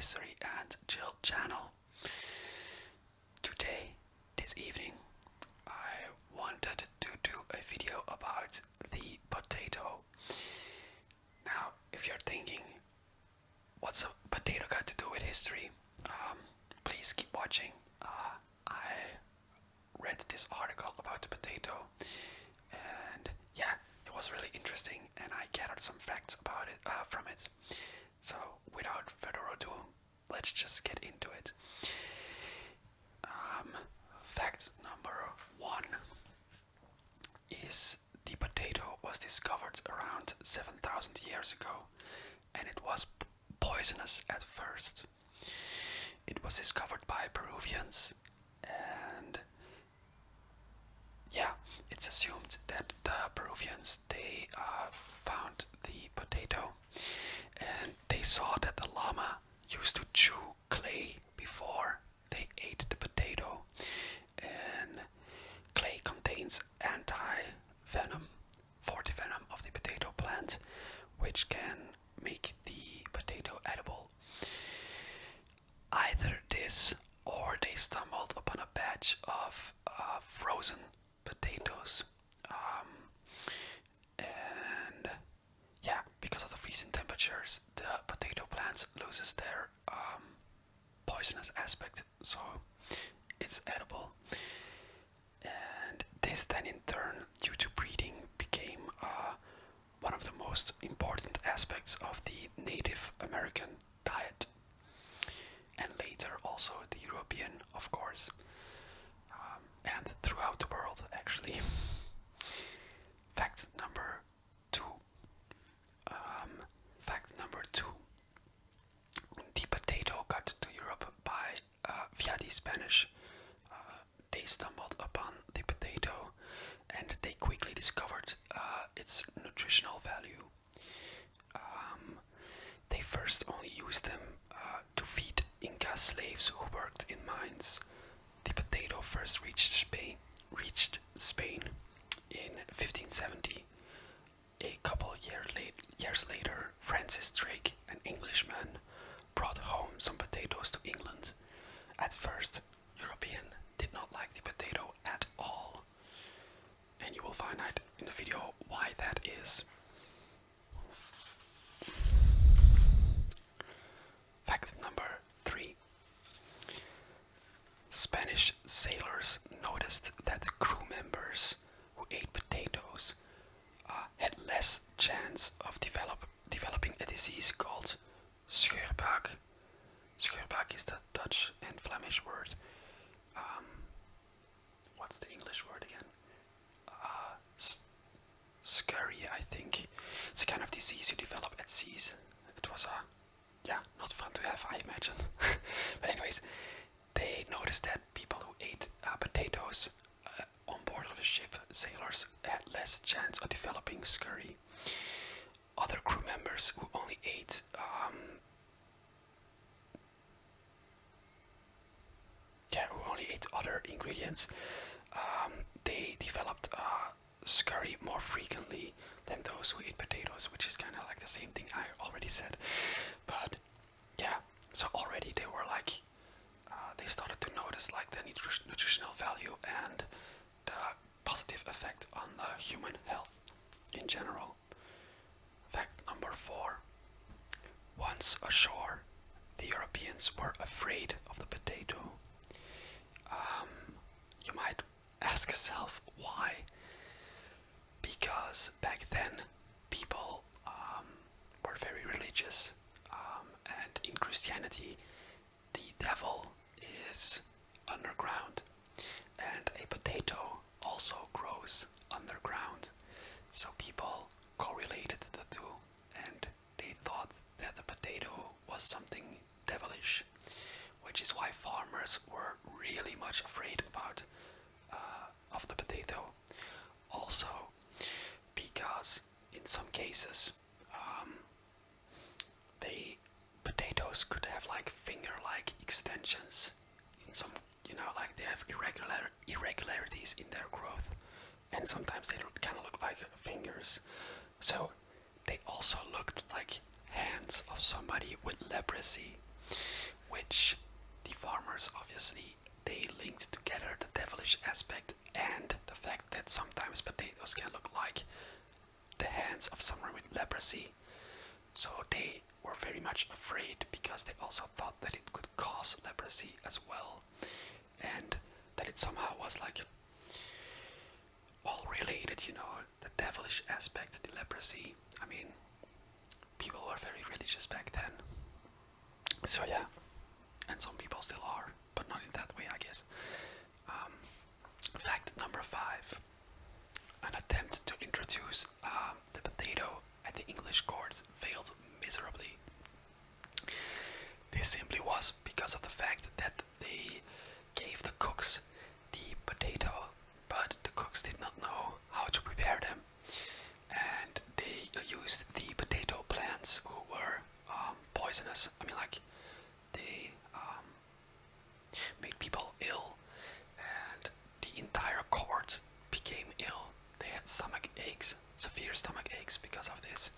History and Chill channel. Today, this evening, I wanted to do a video about the potato. Now, if you're thinking, what's a potato got to do with history? Please keep watching. I read this article about the potato, and yeah, it was really interesting, and I gathered some facts about it from it. So, without further ado, let's just get into it. Fact number 1 is the potato was discovered around 7,000 years ago, and it was poisonous at first. It was discovered by Peruvians, and yeah, it's assumed that the Peruvians, they found the potato, and they saw that the llama used to chew clay before they ate the potato, and clay contains anti-venom for the venom of the potato plant, which can make the potato edible. Either this, or they stumbled upon a batch of frozen potatoes, and yeah, because of the freezing temperatures, the potato plants loses their poisonous aspect, so it's edible. And this then in turn, due to breeding, became one of the most important aspects of the Native American diet, and later also the European, of course, and throughout the world actually. Fact number 2. Fact number 2. The potato got to Europe by via the Spanish. They stumbled upon the potato, and they quickly discovered its nutritional value. They first only used them to feed Inca slaves who worked in mines. The potato first reached Spain in 1570. A couple years later, Francis Drake, an Englishman, brought home some potatoes to England. At first, European did not like the potato at all, and you will find out in the video why that is. Fact number 3. Spanish sailors noticed that crew members who ate potatoes had less chance of developing a disease called scheurbuik. Scheurbuik is the Dutch and Flemish word. What's the English word again? Scurry, I think. It's a kind of disease you develop at seas. It was not fun to have, I imagine. But anyways, they noticed that people who ate potatoes on board of a ship, sailors, had less chance of developing scurry. Other crew members who only ate other ingredients, they developed scurry more frequently than those who ate potatoes, which is kind of like the same thing I already said. But yeah, so already they were like, they started to notice like the nutritional value and the positive effect on the human health in general. Fact number 4. Once ashore, the Europeans were afraid of the potato. You might ask yourself why. Because back then people were very religious, and in Christianity the devil is underground, and a potato also grows underground. So people correlated the two, and they thought that the potato was something devilish, which is why farmers were really much afraid of the potato. Also, because in some cases, potatoes could have like finger-like extensions. In some, like they have irregularities in their growth, and sometimes they kind of look like fingers. So they also looked like hands of somebody with leprosy. which the farmers obviously they linked together the devilish aspect and the fact that sometimes potatoes can look like the hands of someone with leprosy. So they were very much afraid because they also thought that it could cause leprosy as well, and that it somehow was like all related, the devilish aspect, the leprosy. I mean, people were very religious back then. So yeah, and some people still are, but not in that way, I guess. Fact number 5. An attempt to introduce the potato at the English court failed miserably. This simply was because of the fact that they gave the cooks the potato, but the cooks did not know how to prepare them. And they used the potato plants who were poisonous. I mean, like, they made people ill, and the entire court became ill. They had stomach aches, severe stomach aches because of this.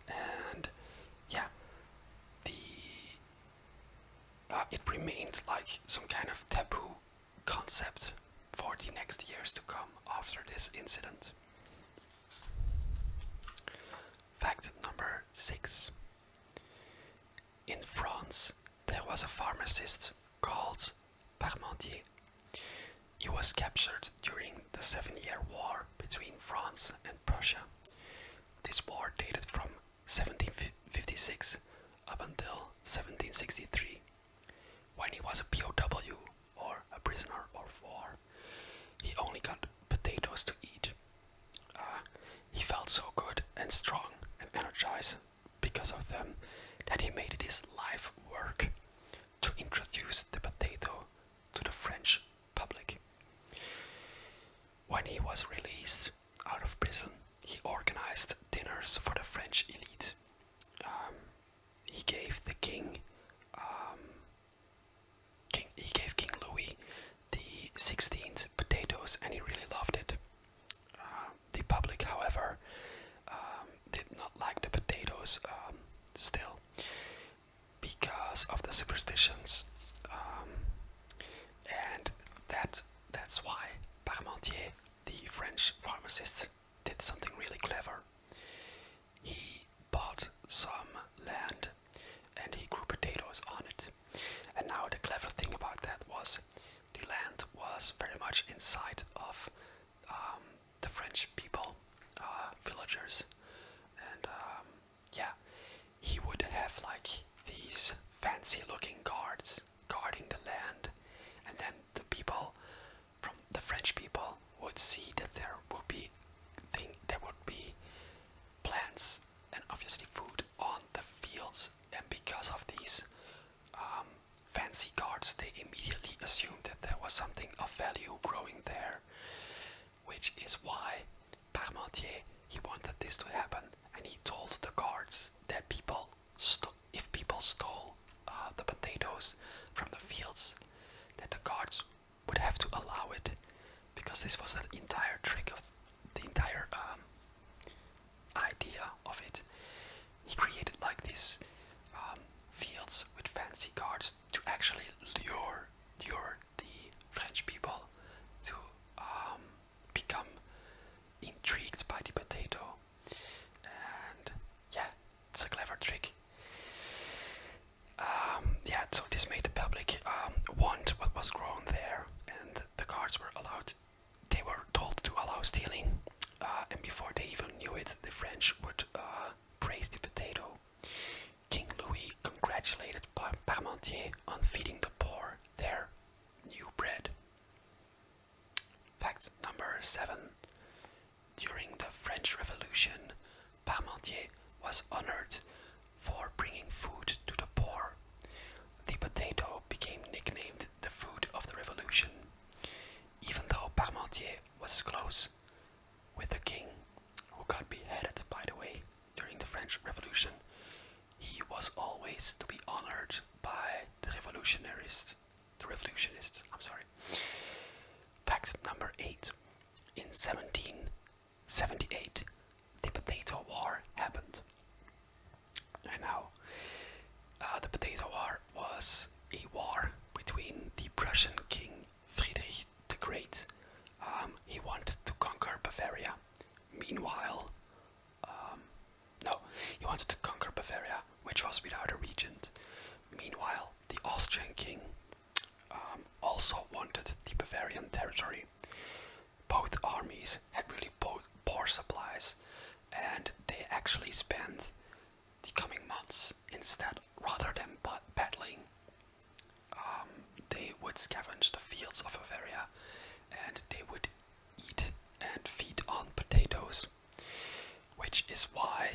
And yeah, it remained like some kind of taboo concept for the next years to come after this incident. Fact number 6. In France, there was a pharmacist called Parmentier. He was captured during the 7-Year War between France and Prussia. This war dated from 1756 up until 1763, when he was a POW, or a prisoner of war. He only got potatoes to eat. He felt so good and strong and energized because of them that he made it his life work to introduce the potato to the French public. When he was released out of prison, he organized dinners for the French elite. He gave the king, King Louis the 16th potatoes, and he really loved it. The public, however, did not like the potatoes still because of the superstitions, and that's why Parmentier, the French pharmacist, did something really clever. He bought some land and he grew potatoes on it. And now the clever thing about that was the land was very much inside of the French people, villagers, and yeah, he would have like these fancy looking guards guarding the land, and then the people from the French people would see that there would be plants and obviously food on the fields, and because of these fancy guards, they immediately assumed that there was something of value growing there, which is why Parmentier, he wanted this to happen, and he told the guards that if people stole the potatoes from the fields, that the guards would have to allow it, because this was the entire trick of the entire idea of it. He created like this fields with fancy guards to actually lure the French people to become intrigued by the potato. And yeah, it's a clever trick. Yeah, so this made the public want what was grown there, and the guards they were told to allow stealing, and before they even knew it, the French would praise the potato. King Louis congratulated Parmentier on feeding the poor their new bread. Fact number 7. During the French Revolution, Parmentier was honored for bringing food to the poor. The potato became nicknamed the food of the revolution. Even though Parmentier was close with the king, who got beheaded, by the way, during the French Revolution, he was always to be honored by the revolutionists. Fact number 8. In 1778, the Potato War happened. And now, the Potato War was a wanted to conquer Bavaria, which was without a regent. Meanwhile, the Austrian king also wanted the Bavarian territory. Both armies had really poor supplies, and they actually spent the coming months instead, rather than battling, they would scavenge the fields of Bavaria, and they would eat and feed on potatoes, which is why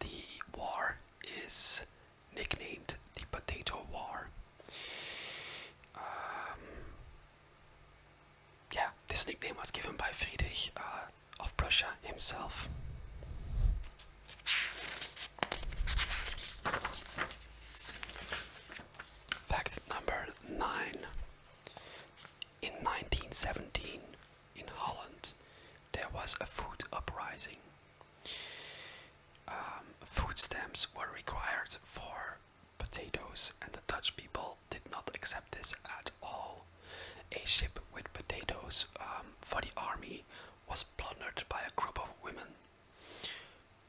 the war is nicknamed the Potato War. Yeah, this nickname was given by Friedrich of Prussia himself. Fact number 9. In 1917, in Holland, there was a food uprising. Food stamps were required for potatoes, and the Dutch people did not accept this at all. A ship with potatoes for the army was plundered by a group of women.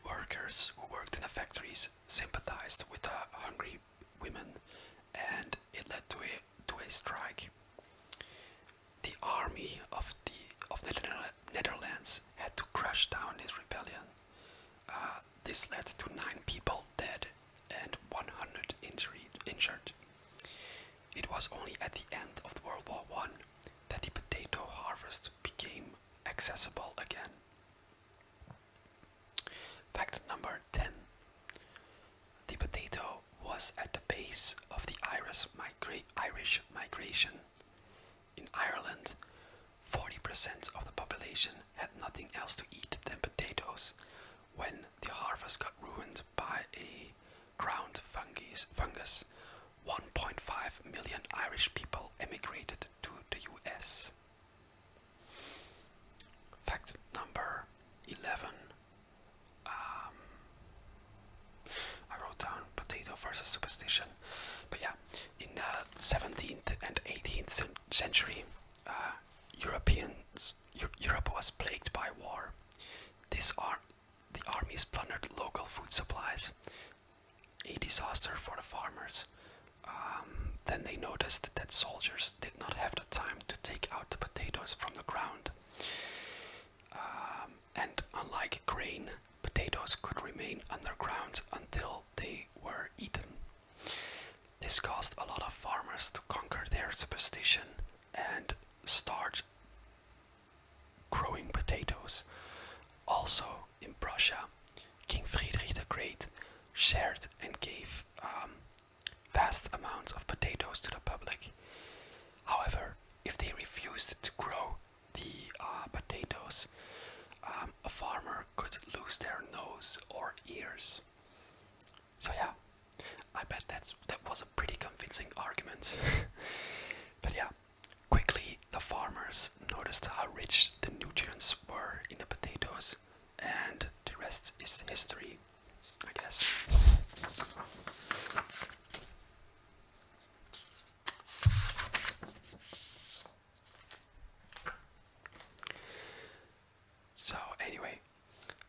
Workers who worked in the factories sympathized with the hungry women, and it led to a strike. The army of the Netherlands had to crush down this rebellion. This led to 9 people dead and 100 injured. It was only at the end of World War I that the potato harvest became accessible again. Fact number 10. The potato was at the base of the Irish migration. In Ireland, 40% of the population had nothing else to eat than potatoes when the harvest got ruined by a ground fungus. 1.5 million Irish people emigrated to the US. Fact number 11. I wrote down potato versus superstition. But yeah, in the 17th and 18th century, Europe was plagued by war. The armies plundered local food supplies, a disaster for the farmers. Then they noticed that soldiers did not have the time to take out the potatoes from the ground. And unlike grain, potatoes could remain underground until they were eaten. This caused a lot of farmers to conquer their superstition and start growing potatoes. Also, in Prussia, King Friedrich the Great shared and gave vast amounts of potatoes to the public. However, if they refused to grow the potatoes, a farmer could lose their nose or ears. So yeah, I bet that was a pretty convincing argument. But yeah, quickly the farmers noticed how rich the nutrients were in the potatoes, and the rest is history, I guess. So anyway,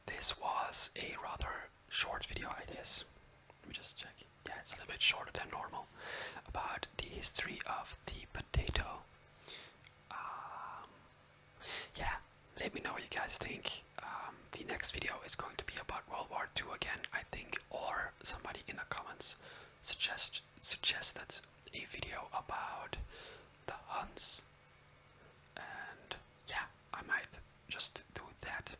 this was a rather short video, I guess. Let me just check. Yeah, it's a little bit shorter than normal, about the history of the potato. Yeah, let me know what you guys think. The next video is going to be about World War II again, I think, or somebody in the comments suggested a video about the Huns, and yeah, I might just do that.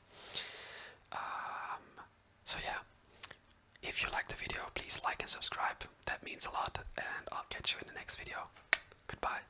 So yeah, if you like the video, please like and subscribe. That means a lot, and I'll catch you in the next video. Goodbye.